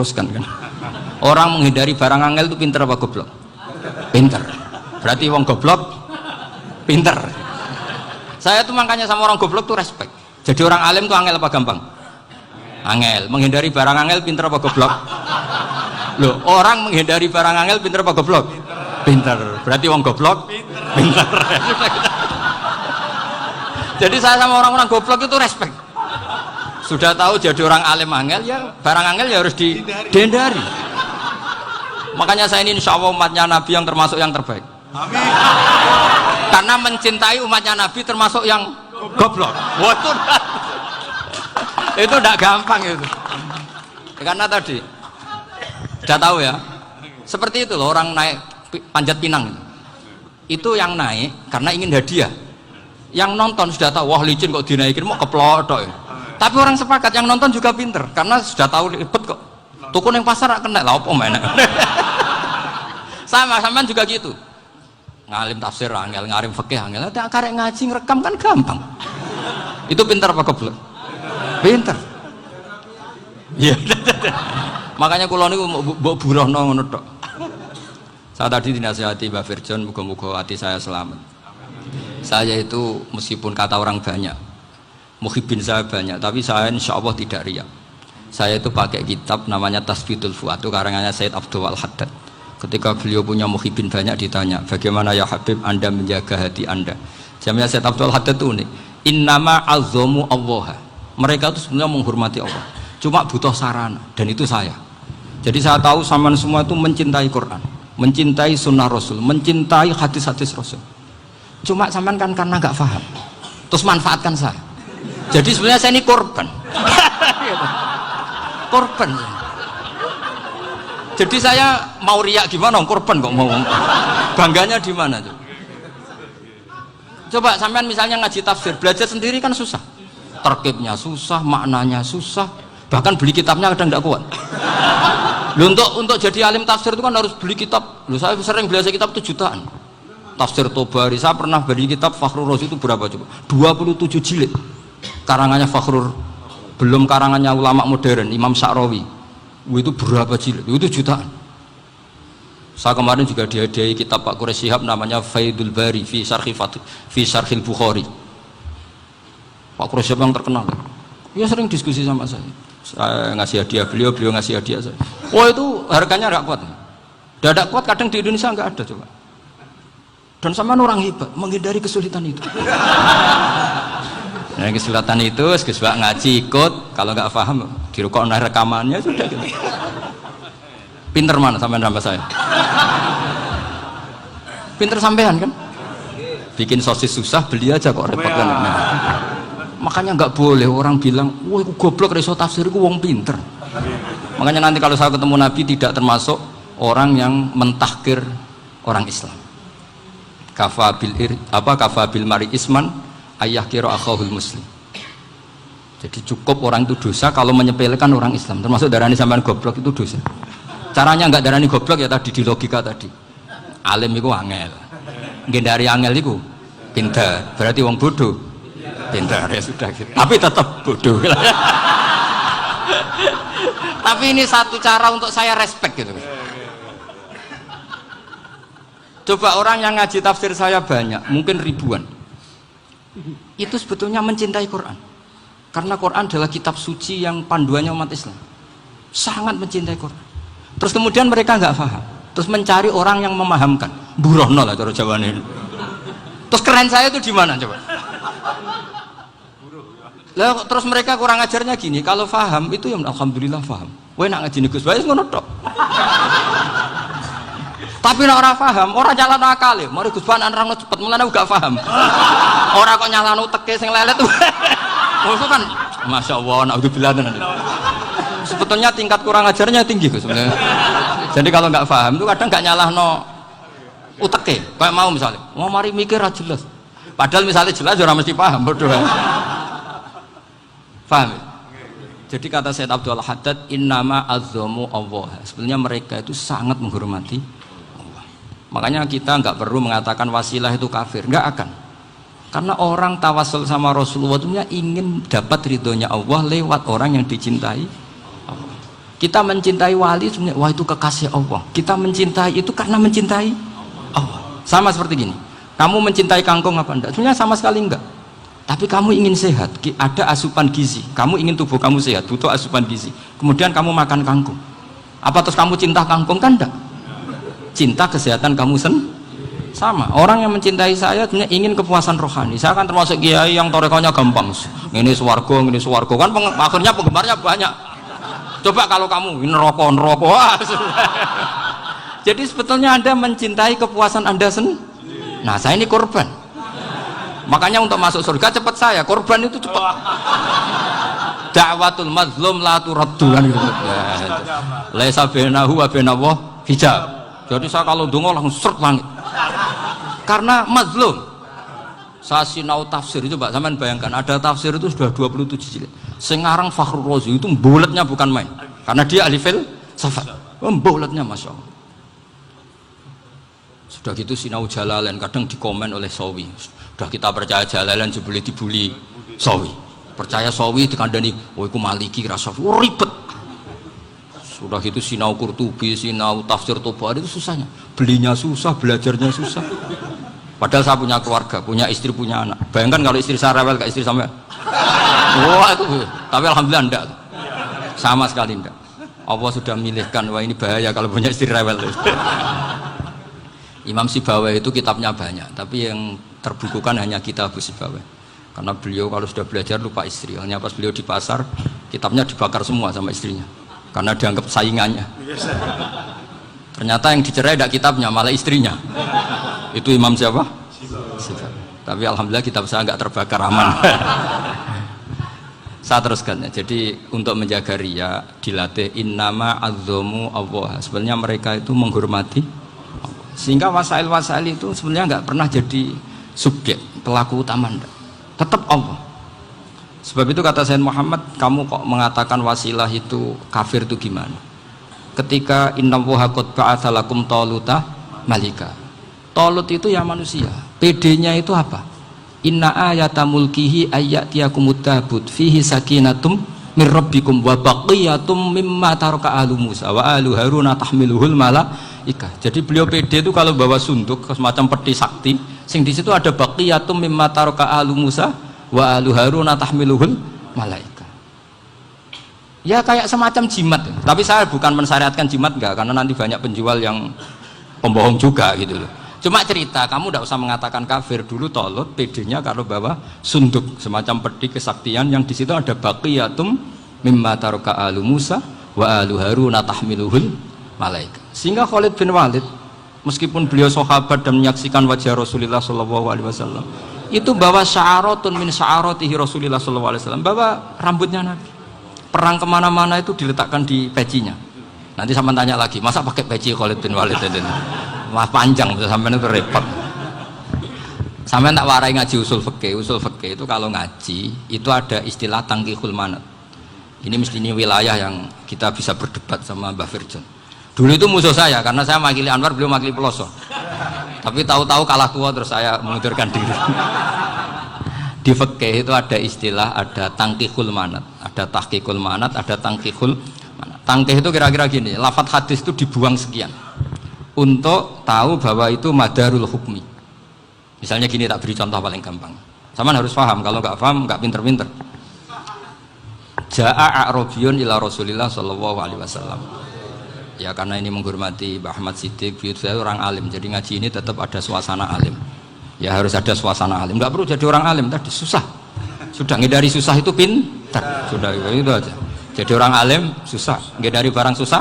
diteruskan kan. Orang menghindari barang angel itu pinter apa goblok? Pinter. Berarti wong goblok pinter. Saya tuh makanya sama orang goblok tuh respect. Jadi orang alim tuh angel apa gampang? Angel. Menghindari barang angel pinter apa goblok? Loh, orang menghindari barang angel pinter apa goblok? Pinter. Berarti wong goblok pinter. Jadi saya sama orang-orang goblok itu respect. Sudah tahu jadi orang alim angel ya barang angel ya harus dihindari. Makanya saya ini insya Allah umatnya Nabi yang termasuk yang terbaik. Amin. Karena mencintai umatnya Nabi termasuk yang goblok. Waduh. Itu tidak gampang itu. Karena tadi sudah tahu ya. Seperti itu loh orang naik Panjat Pinang itu yang naik karena ingin hadiah. Yang nonton sudah tahu wah licin kok dinaikin mau keplodok ya. Tapi orang sepakat yang nonton juga pinter karena sudah tahu ribet kok. Tuku yang pasar kena lah apa mana. Sama juga gitu. Ngalim tafsir angel, ngalim fikih angel. Karek ngaji ngerekam kan gampang. Itu pinter apa goblok? Pinter. Iya. Makanya kula niku mbok burohno ngono tok. Saya tadi dinasihati Mbak Virjon, muga-muga hati saya selamat. Saya itu meskipun kata orang banyak, muhibin saya banyak, tapi saya insya Allah tidak riya. Saya itu pakai kitab namanya Tasbitul Fuad, itu karangannya Said Abdul Al-Haddad. Ketika beliau punya muhibin banyak ditanya, bagaimana ya Habib Anda menjaga hati Anda? Jamnya Said Abdul Al-Haddad itu unik. Innama azzamu Allah. Mereka itu sebenarnya menghormati Allah. Cuma butuh sarana, dan itu saya. Jadi saya tahu sampean semua itu mencintai Quran, mencintai sunnah Rasul, mencintai hadis-hadis Rasul. Cuma sampean kan karena nggak paham, terus manfaatkan saya. Jadi sebenarnya saya ini korban. Korban. Jadi saya mau riak gimana? Korban kok mau. Bangganya di mana tuh? Coba sampean misalnya ngaji tafsir, belajar sendiri kan susah. Terkibnya susah, maknanya susah. Bahkan beli kitabnya kadang tidak kuat. Loh, untuk jadi alim tafsir itu kan harus beli kitab. Loh, saya sering belajar kitab itu jutaan. Tafsir Tobari, saya pernah beli kitab Fakhrur Razi itu berapa coba? 27 jilid. Karangannya Fakhrur, belum karangannya ulama modern, Imam Sa'rawi. Itu berapa jilid? Itu jutaan. Saya kemarin juga dihadiahi kitab Pak Quraish Shihab namanya Faidul Bari fi Syarhil Bukhari. Pak Quraish Shihab yang terkenal. Dia sering diskusi sama saya. Saya ngasih hadiah beliau ngasih hadiah saya. Oh itu harganya nggak kuat. Tidak kuat kadang di Indonesia nggak ada coba. Dan sama orang hebat menghindari kesulitan itu. Nah, kesulitan itu sebab ngaji ikut, kalau nggak paham dirukokno rekamannya sudah gitu. Pinter mana sampean nambah saya? Pinter sampean kan? Bikin sosis susah beli aja kok repot kan. Nah, makanya nggak boleh orang bilang, wah aku goblok reso tafsir aku wong pinter. Makanya nanti kalau saya ketemu Nabi tidak termasuk orang yang mentahkir orang Islam. Kafabil mari isman ayah kira akhahul muslim. Jadi cukup orang itu dosa kalau menyepelekan orang Islam, termasuk darani sampean goblok itu dosa. Caranya nggak darani goblok ya tadi di logika tadi. Alim itu angel, ngendari angel itu pinter, berarti wong bodoh pinter ya sudah gitu. Tapi tetap bodoh. Tapi ini satu cara untuk saya respect gitu. Coba orang yang ngaji tafsir saya banyak, mungkin ribuan. Itu sebetulnya mencintai Quran. Karena Quran adalah kitab suci yang panduannya umat Islam. Sangat mencintai Quran. Terus kemudian mereka nggak paham. Terus mencari orang yang memahamkan. Burohno lah cara Jawa ini. Terus keren saya itu di mana coba? Lah terus mereka kurang ajarnya gini, kalau paham itu ya alhamdulillah paham. Kowe nak ngaji Gus Bae ngono tok. Tapi nek ora paham, ora nyalano akale. Mari Gus Bae nerangno cepet, mulane gak paham. Ora kok nyalano teke sing lelet. Maksud kan Masya Allah, naudzubillah. Sebetulnya tingkat kurang ajarnya tinggi Gus sebenarnya. Jadi kalau nggak paham itu kadang nggak nyalahno uteke. Kayak mau misalnya, mau mari mikir aja jelas. Padahal misalnya jelas orang mesti paham, bodoh. Paham? Jadi kata Said Abdul Haddad, innama azzamu Allah. Sebenarnya mereka itu sangat menghormati Allah. Makanya kita nggak perlu mengatakan wasilah itu kafir, nggak akan. Karena orang tawasul sama Rasulullah itu ingin dapat ridhonya Allah lewat orang yang dicintai Allah. Kita mencintai wali sebenarnya, wah itu kekasih Allah. Kita mencintai itu karena mencintai Allah. Sama seperti gini, kamu mencintai kangkung apa enggak? Sebenarnya sama sekali enggak. Tapi kamu ingin sehat, ada asupan gizi. Kamu ingin tubuh kamu sehat, butuh asupan gizi. Kemudian kamu makan kangkung. Apa terus kamu cinta kangkung? Kan enggak. Cinta kesehatan kamu sama. Orang yang mencintai saya sebenarnya ingin kepuasan rohani. Saya kan termasuk kiai yang torekonya gampang. Ini swarga, kan akhirnya penggemarnya banyak. Coba kalau kamu ini neraka. Jadi sebetulnya Anda mencintai kepuasan Anda sendiri. Nah, saya ini korban. Makanya untuk masuk surga cepat saya. Korban itu cepat. Da'watul mazlum la turaddu kan gitu. Laisa bainahu wa bainallah hijab. Jadi saya kalau dongo langsung seret langit. Karena mazlum. Saya sinau tafsir itu Pak, sampean bayangkan ada tafsir itu sudah 27 jilid. Sekarang Fakhrul Razi itu bulatnya bukan main. Karena dia ahli filsafat. Bulatnya Masya Allah. Sudah gitu sinau Jalalain kadang dikomen oleh Sawi. Sudah kita percaya Jalalain boleh dibully Sawi. Percaya Sawi dikandani, oh itu Maliki rasa ribet. Sudah gitu sinau Qurtubi, sinau tafsir Tobari itu susahnya. Belinya susah, belajarnya susah. Padahal saya punya keluarga, punya istri, punya anak. Bayangkan kalau istri saya rewel, istri sampai wah itu, tapi alhamdulillah enggak. Sama sekali enggak. Allah sudah milihkan, wah ini bahaya kalau punya istri rewel. Imam Sibawai itu kitabnya banyak, tapi yang terbukukan hanya kitab Sibawai. Karena beliau kalau sudah belajar lupa istri. Hanya pas beliau di pasar, kitabnya dibakar semua sama istrinya. Karena dianggap saingannya. Ternyata yang dicerai tidak kitabnya, malah istrinya. Itu Imam siapa? Tapi alhamdulillah kitab saya nggak terbakar, aman. Saya teruskan ya. Jadi untuk menjaga ria dilatih innama azzamu Allah. Sebenarnya mereka itu menghormati Allah. Sehingga wasail-wasail itu sebenarnya nggak pernah jadi subjek pelaku utama, enggak. Tetap Allah. Sebab itu kata Sayyid Muhammad, kamu kok mengatakan wasilah itu kafir itu gimana? Ketika innallaha qad ba'atsa lakum taluta malika. Talut itu ya manusia. PD-nya itu apa? Inna ayata mulkihi ayyatiyakumut tabut fihi sakinatum mir rabbikum wa baqiyatum mimma taraka ahlu Musa wa ahlu Haruna tahmiluhul malaika. Jadi beliau PD itu kalau bawa sunduk semacam peti sakti, sing di situ ada baqiyatum mimma taraka ahlu Musa wa ahlu Haruna tahmiluhul malaika. Ya kayak semacam jimat. Tapi saya bukan mensyariatkan jimat enggak, karena nanti banyak penjual yang pembohong juga gitu loh. Cuma cerita, kamu tidak usah mengatakan kafir. Dulu Tolut PD-nya kalau bawa sunduk semacam peti kesaktian yang di situ ada baqiyatum mimma taraka ahlu Musa wa ahlu Haruna tahmiluhul malaika. Sehingga Khalid bin Walid meskipun beliau sahabat dan menyaksikan wajah Rasulullah SAW, itu bawa sya'aratun min sya'aratihi Rasulullah SAW, bawa rambutnya Nabi. Perang kemana-mana itu diletakkan di pecinya. Nanti sama tanya lagi, masa pakai peci Khalid bin Walid itu? Wah panjang, sampai itu repot. Sampai tak warai ngaji usul fikih. Usul fikih itu kalau ngaji itu ada istilah tangkihul manat. Ini mesti ini wilayah yang kita bisa berdebat sama Mbah Firjon. Dulu itu musuh saya karena saya makili Anwar, beliau makili Peloso. Tapi tahu-tahu kalah tua terus saya mengundurkan diri. Di fikih itu ada istilah, ada tangkihul manat, ada tahqiqul manat, ada tangkihul manat. Tangkih itu kira-kira gini, lafadz hadis itu dibuang sekian untuk tahu bahwa itu madarul hukmi. Misalnya gini, tak beri contoh paling gampang. Sama harus paham, kalau nggak paham nggak pinter-pinter. Ja'a a'rabiyun ila Rasulillah sallallahu alaihi wasallam. Ya karena ini menghormati Mbah Ahmad Siddiq, saya orang alim, jadi ngaji ini tetap ada suasana alim. Ya harus ada suasana alim. Nggak perlu jadi orang alim tadi, susah. Sudah ngedari susah itu pintar. Sudah itu aja. Jadi orang alim susah, ngedari barang susah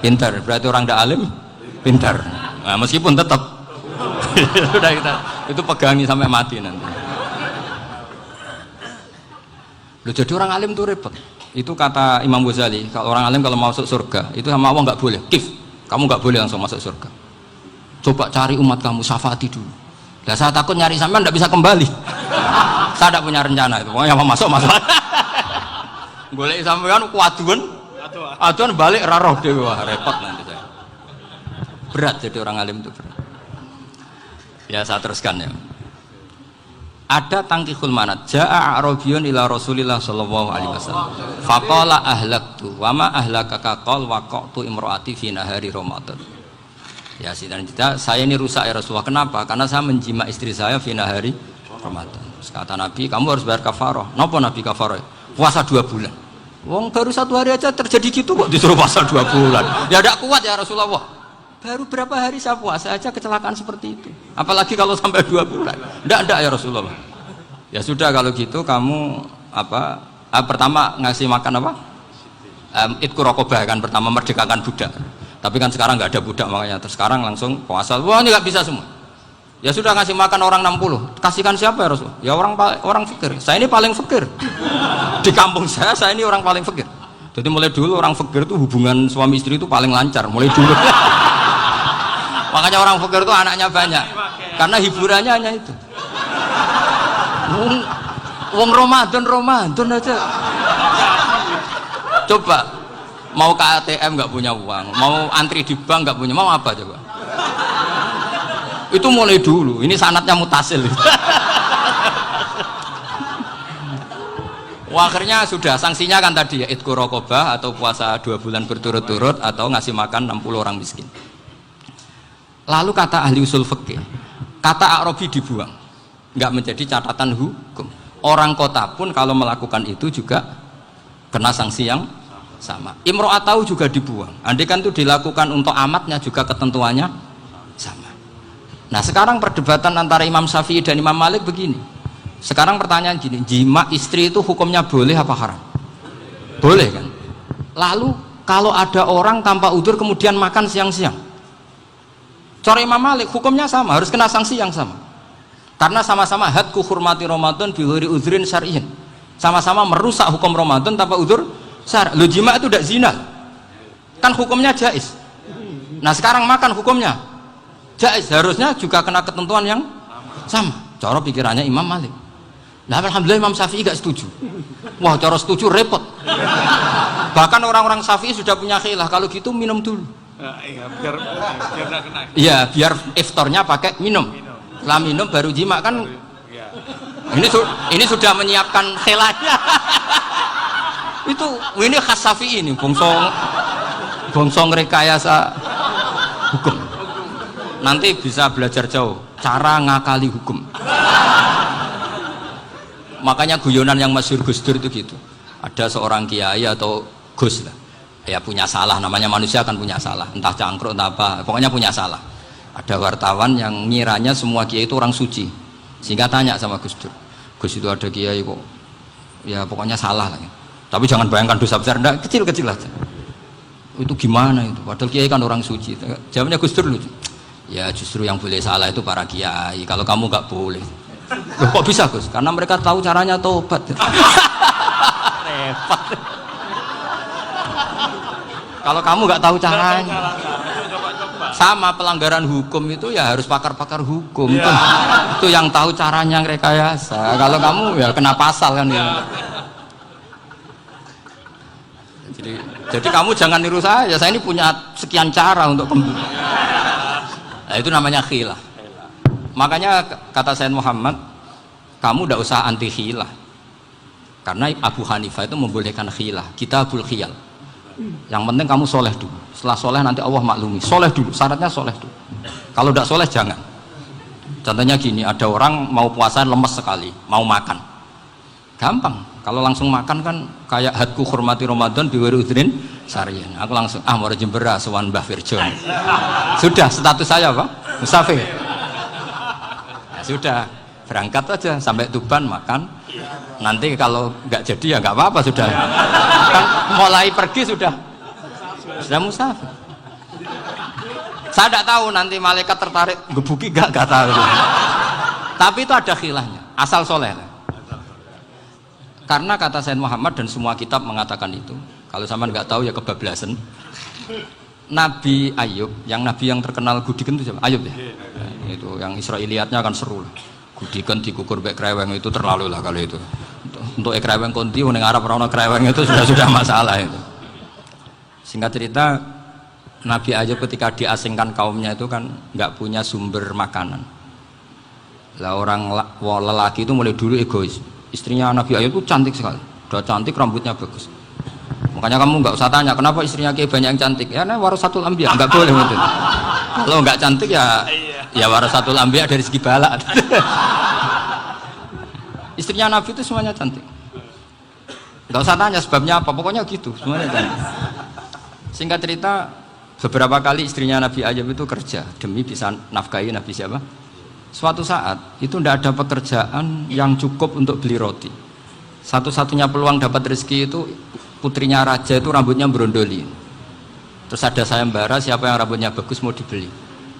pintar. Berarti orang tidak alim pintar. Nah, meskipun tetap sudah kita itu pegangi sampai mati nanti. Loh, jadi orang alim itu repot. Itu kata Imam Ghazali, kalau orang alim kalau mau masuk surga itu sama Allah nggak boleh. Kif, kamu nggak boleh langsung masuk surga. Coba cari umat kamu, syafaati dulu. Nah, saya takut nyari sampean nggak bisa kembali. Saya tidak punya rencana itu. Pokoknya mau masuk. Golek sampean kuaduan. Aduan balik raroh dewe, repot nanti saya. Berat jadi orang alim itu berat. Ya saya teruskan ya. ada tangkihul manat. Jaa A'rabiyun ila Rasulillah sallallahu alaihi wasallam. Faqala ahlaktu wa ma ahlakaka qal waqatu imraati fi nahari Ramadan. Ya dan saya ini rusak ya Rasulullah. Kenapa? Karena saya menjima istri saya fi nahari Ramadan. Terus kata Nabi, kamu harus bayar kafarah. Napa Nabi kafarah? Puasa 2 bulan. Wong baru 1 hari aja terjadi gitu kok disuruh puasa 2 bulan. Ya tidak kuat ya Rasulullah. Baru berapa hari saya puasa aja kecelakaan seperti itu. Apalagi kalau sampai 2 bulan. Tidak ya Rasulullah. Ya sudah kalau gitu kamu pertama ngasih makan apa? Idku raqabah kan pertama merdekakan budak. Tapi kan sekarang nggak ada budak makanya terus sekarang langsung puasa. Wah ini nggak bisa semua. Ya sudah ngasih makan orang 60. Kasihkan siapa ya Rasulullah? Ya orang fakir. Saya ini paling fakir. Di kampung saya ini orang paling fakir. Jadi mulai dulu orang fakir itu hubungan suami istri itu paling lancar mulai dulu. Makanya orang fakir itu anaknya banyak karena hiburannya hanya itu. Wong Ramadan aja. Coba mau ke ATM nggak punya uang, mau antri di bank nggak punya, mau apa coba? Itu mulai dulu. Ini sanatnya mutasil. Wah, akhirnya sudah sanksinya kan tadi ya idku raqabah atau puasa 2 bulan berturut-turut atau ngasih makan 60 orang miskin. Lalu kata ahli usul fikih, kata A'rabi dibuang, nggak menjadi catatan hukum. Orang kota pun kalau melakukan itu juga kena sanksi yang sama. Imro'atau juga dibuang. Andai kan itu dilakukan untuk amatnya juga ketentuannya sama. Nah sekarang perdebatan antara Imam Syafi'i dan Imam Malik begini. Sekarang pertanyaan gini, jima istri itu hukumnya boleh apa haram? Boleh kan? Lalu kalau ada orang tanpa udzur kemudian makan siang-siang, cara Imam Malik hukumnya sama, harus kena sanksi yang sama. Karena sama-sama hadku hurmati Ramadan bi ghairi udzrin syar'iyyin. Sama-sama merusak hukum Ramadan tanpa udzur syar'i. Lo jima itu tidak zina. Kan hukumnya jaiz. Nah, sekarang makan hukumnya jaiz, harusnya juga kena ketentuan yang sama. Cara pikirannya Imam Malik. Nah, alhamdulillah Imam Syafi'i gak setuju. Wah, cara setuju repot. Bahkan orang-orang Syafi'i sudah punya khilaf, kalau gitu minum dulu. Iya, biar gak kena. Iya, biar iftarnya pakai minum. Setelah minum baru jima kan. Ya. Ini sudah menyiapkan khilafnya. Ini khas Syafi'i ini, bongsong rekayasa hukum. Nanti bisa belajar jauh cara ngakali hukum. Makanya guyonan yang masyhur Gus Dur itu gitu. Ada seorang kiai atau Gus lah. Ya punya salah, namanya manusia kan punya salah, entah cangkruk entah apa, pokoknya punya salah. Ada wartawan yang ngiranya semua kiai itu orang suci, sehingga tanya sama Gus Dur, Gus itu ada kiai kok ya pokoknya salah lah ya. Tapi jangan bayangkan dosa besar, enggak, kecil-kecil aja. Itu gimana itu, padahal kiai kan orang suci. Jawabnya Gus Dur lucu, ya justru yang boleh salah itu para kiai, kalau kamu nggak boleh. Loh, kok bisa Gus? Karena mereka tahu caranya tobat. Repot. Kalau kamu nggak tahu caranya, sama pelanggaran hukum itu ya harus pakar-pakar hukum. Ya. Itu yang tahu caranya rekayasa. Kalau kamu ya kena pasal kan ya. Jadi kamu jangan niru saya. Saya ini punya sekian cara untuk nah, itu namanya khilah. Makanya kata Sayyid Muhammad, kamu tidak usah anti khilah. Karena Abu Hanifah itu membolehkan khilah. Kitabul khiyal. Yang penting kamu soleh dulu. Setelah soleh nanti Allah maklumi. Soleh dulu, syaratnya soleh dulu. Kalau tidak soleh jangan. Contohnya gini, ada orang mau puasa lemes sekali, mau makan. Gampang. Kalau langsung makan kan kayak hadku hormati Ramadan biwiri udrin syarian. Aku langsung mau jembera sowan Mbah Firjon. Sudah status saya Pak, musafir. Ya, sudah berangkat aja sampai Tuban makan. Nanti kalau nggak jadi ya nggak apa-apa sudah. Kan mulai pergi sudah musafir. Saya tidak tahu nanti malaikat tertarik gebuki nggak tahu. Tapi itu ada khilahnya, asal soleh. Karena kata Sayyid Muhammad dan semua kitab mengatakan itu. Kalau sama nggak tahu ya kebablasan. Nabi Ayub, yang terkenal Gudiken itu siapa? Ayub ya. Itu yang Israiliyatnya akan seru lah. Gudiken dikukur bek kreweng itu terlalu lah kalau itu. Untuk kreweng konti ning Arab ora ono kreweng itu sudah masalah itu. Singkat cerita, Nabi Ayub ketika diasingkan kaumnya itu kan nggak punya sumber makanan. Lah orang lelaki itu mulai dulu egois. Istrinya Nabi Ayub itu cantik sekali, udah cantik, rambutnya bagus. Makanya kamu nggak usah tanya kenapa istrinya kayak banyak yang cantik. Ya, nah, warasatul anbiya, nggak boleh gitu. Kalau nggak cantik ya warasatul anbiya dari segi balak. Istrinya Nabi itu semuanya cantik. Nggak usah tanya sebabnya apa, pokoknya gitu, semuanya cantik. Singkat cerita, beberapa kali istrinya Nabi Ayub itu kerja demi bisa nafkahi Nabi siapa? Suatu saat itu tidak ada pekerjaan yang cukup untuk beli roti. Satu-satunya peluang dapat rezeki itu putrinya raja itu rambutnya berondoli. Terus ada sayembara siapa yang rambutnya bagus mau dibeli.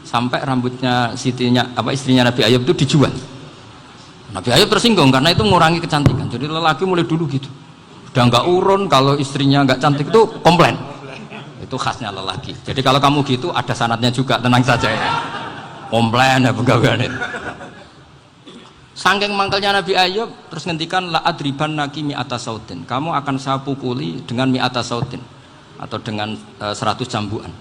Sampai rambutnya istrinya Nabi Ayub itu dijual. Nabi Ayub tersinggung karena itu mengurangi kecantikan. Jadi lelaki mulai dulu gitu. Udah nggak urun kalau istrinya nggak cantik itu komplain. Itu khasnya lelaki. Jadi kalau kamu gitu ada sanatnya juga, tenang saja ya. Komplain ya pegawai itu. Saking mangkelnya Nabi Ayub terus ngendikan la adriban naki mi'ata sautin. Kamu akan saya pukuli dengan mi'ata sautin atau dengan 100 cambukan.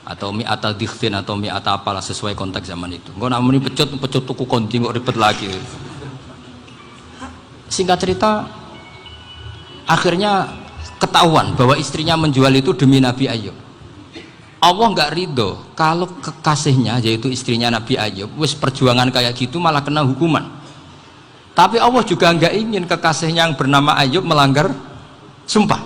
Atau mi'ata dikhtin atau mi'ata apalah sesuai konteks zaman itu. Engko nak muni pecut tuku konti kok ribet lagi. Singkat cerita akhirnya ketahuan bahwa istrinya menjual itu demi Nabi Ayub. Allah nggak ridho kalau kekasihnya yaitu istrinya Nabi Ayub wis perjuangan kayak gitu malah kena hukuman. Tapi Allah juga nggak ingin kekasihnya yang bernama Ayub melanggar sumpah.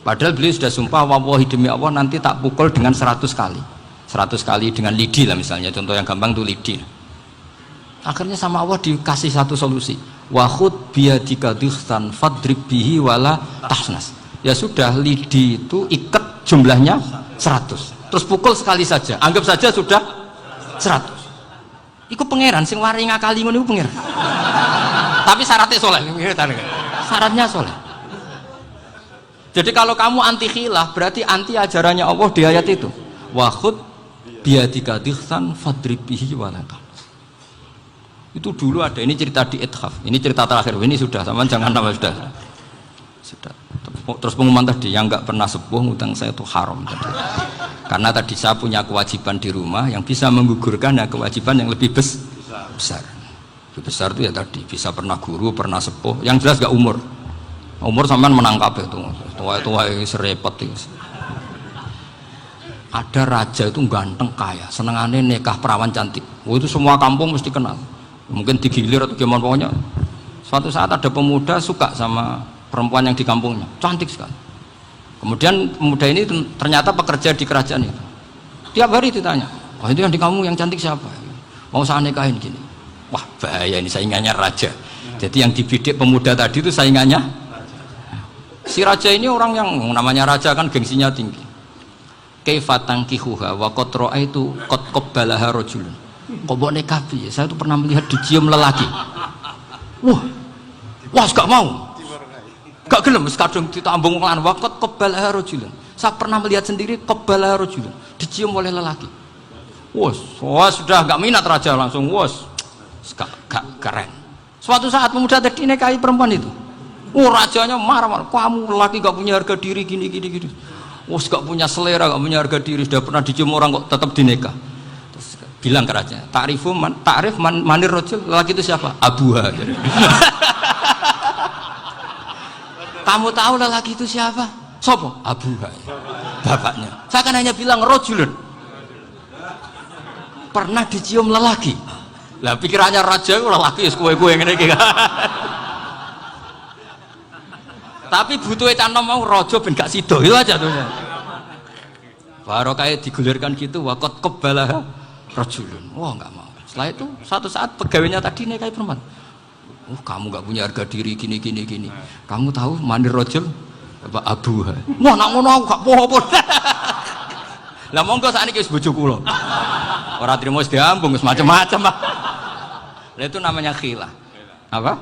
Padahal beliau sudah sumpah, wallahi demi Allah nanti tak pukul dengan 100 kali. 100 kali dengan lidi lah misalnya, contoh yang gampang tuh lidi. Akhirnya sama Allah dikasih satu solusi. Wa khud biyadika dikhtan fadrib bihi wala tahnas. Ya sudah, lidi itu ikat jumlahnya 100. Terus pukul sekali saja. Anggap saja sudah 100. Iku pangeran sing wari ngakali ngono iku pangeran. Tapi syaratnya soleh. Syaratnya soleh. Jadi kalau kamu anti khilaf berarti anti ajarannya Allah di ayat itu. Wa khud biyadika dikhtan fadrib bihi wala tahnas. Itu dulu ada, ini cerita di Ithaf. Ini cerita terakhir. Ini sudah, sama jangan tambah sudah. Terus pengumuman tadi yang nggak pernah sepuh ngutang saya itu haram tadi. Karena tadi saya punya kewajiban di rumah yang bisa menggugurkan ya kewajiban yang lebih besar. Lebih besar itu ya tadi bisa pernah guru, pernah sepuh. Yang jelas gak umur. Umur sampean menang kabeh itu. Tua-tua serepet itu. Ada raja itu ganteng kaya, senengannya nikah perawan cantik. Oh, itu semua kampung mesti kenal. Mungkin digilir atau gimana pokoknya. Suatu saat ada pemuda suka sama perempuan yang di kampungnya, cantik sekali. Kemudian pemuda ini ternyata pekerja di kerajaan itu. Tiap hari ditanya, wah itu yang di kamu yang cantik siapa? Mau saya nikahin gini. Wah bahaya ini saingannya raja. Jadi yang dibidik pemuda tadi itu saingannya. Si raja ini orang yang namanya raja kan gengsinya tinggi. Kaifatang kihuha wa qad ra'aitu qad qabbalaha rajulun. Kok mbok nikah piye? Saya tuh pernah melihat dicium lelaki. Wah gak mau. Gak gelem kadung ditambung lan waqat qabbalaha rajulun. Saya pernah melihat sendiri qabbalaha rajulun, dicium oleh lelaki. Wah sudah gak minat raja langsung gak keren. Suatu saat pemuda tadi nikahi perempuan itu. Rajanya marah-marah, kamu lelaki gak punya harga diri gini. Gak punya selera, gak punya harga diri, sudah pernah dicium orang kok tetap dinikah. Terus bilang ke raja, ta'rif manir rajul, lelaki itu siapa? Abuha. Kamu tahu lelaki itu siapa? Sopo? Abuha. Bapaknya. Saya kan hanya bilang rajulun. Pernah dicium lelaki. Lah pikirannya raja itu lelaki kue-kue ngene iki. Tapi butuhnya canom mau rojo ben gak sido itu aja tuh. Baru kayak digulirkan gitu wakot kebalah rojulun. Wah nggak mau. Setelah itu suatu saat pegawainya tadi nikahi perempuan. Kamu nggak punya harga diri gini. Kamu tahu mandir rojul apa abu? Wah nak ngono aku gak popo. Lah monggo sakniki wis bojo kula. Ora trimo wis diambung wis macam-macam. Lah itu namanya khilah. Apa?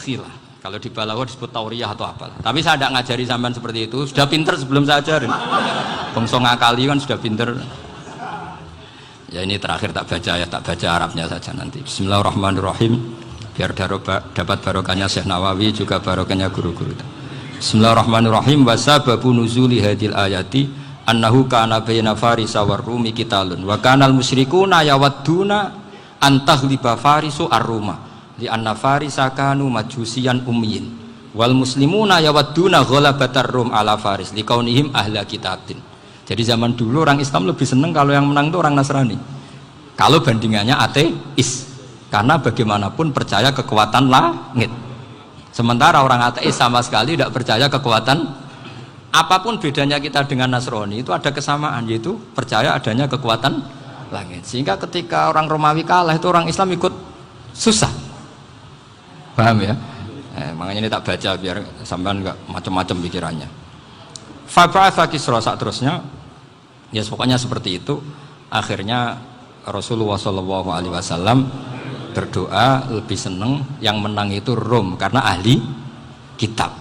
Khilah. Kalau di Balawa disebut tauriyah atau apalah. Tapi saya tidak ngajari sampean seperti itu. Sudah pinter sebelum saya ajarin. Bangsa ngakali kan sudah pinter. Ya ini terakhir tak baca Arabnya saja nanti. Bismillahirrahmanirrahim. Biar dapat barokahnya Syekh Nawawi juga barokahnya guru-guru. Bismillahirrahmanirrahim. Wasababu nuzuli hadil ayati annahu kana baina farisa war rumi qitalun wa kanal musyrikuna yawadduna antaghliba farisu ar-ruma li anna farisa kanu majusiyan ummiyin wal muslimuna yawadduna ghalabatar rum ala faris liqaunihim ahla kitabin. Jadi zaman dulu orang Islam lebih senang kalau yang menang itu orang Nasrani, kalau bandingannya ateis, karena bagaimanapun percaya kekuatan langit. Sementara orang ateis sama sekali tidak percaya kekuatan. Apapun bedanya kita dengan Nasrani itu ada kesamaan, yaitu percaya adanya kekuatan langit. Sehingga ketika orang Romawi kalah itu orang Islam ikut susah. Paham ya? Makanya ini tak baca biar sampean enggak macam-macam pikirannya. Fab'atha Kisra saat terusnya, ya pokoknya seperti itu. Akhirnya Rasulullah SAW berdoa lebih senang yang menang itu Rom karena ahli kitab.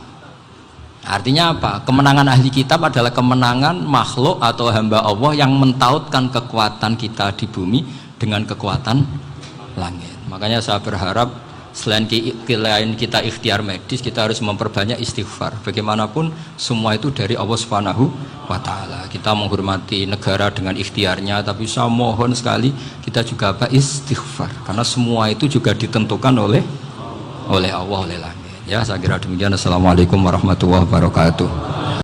Artinya apa? Kemenangan ahli kitab adalah kemenangan makhluk atau hamba Allah yang mentautkan kekuatan kita di bumi dengan kekuatan langit. Makanya saya berharap selain kita ikhtiar medis, kita harus memperbanyak istighfar. Bagaimanapun semua itu dari Allah Subhanahu wa Ta'ala. Kita menghormati negara dengan ikhtiarnya, tapi saya mohon sekali kita juga istighfar, karena semua itu juga ditentukan oleh Allah, oleh langit. Ya, saya kira demikian. Assalamualaikum warahmatullahi wabarakatuh.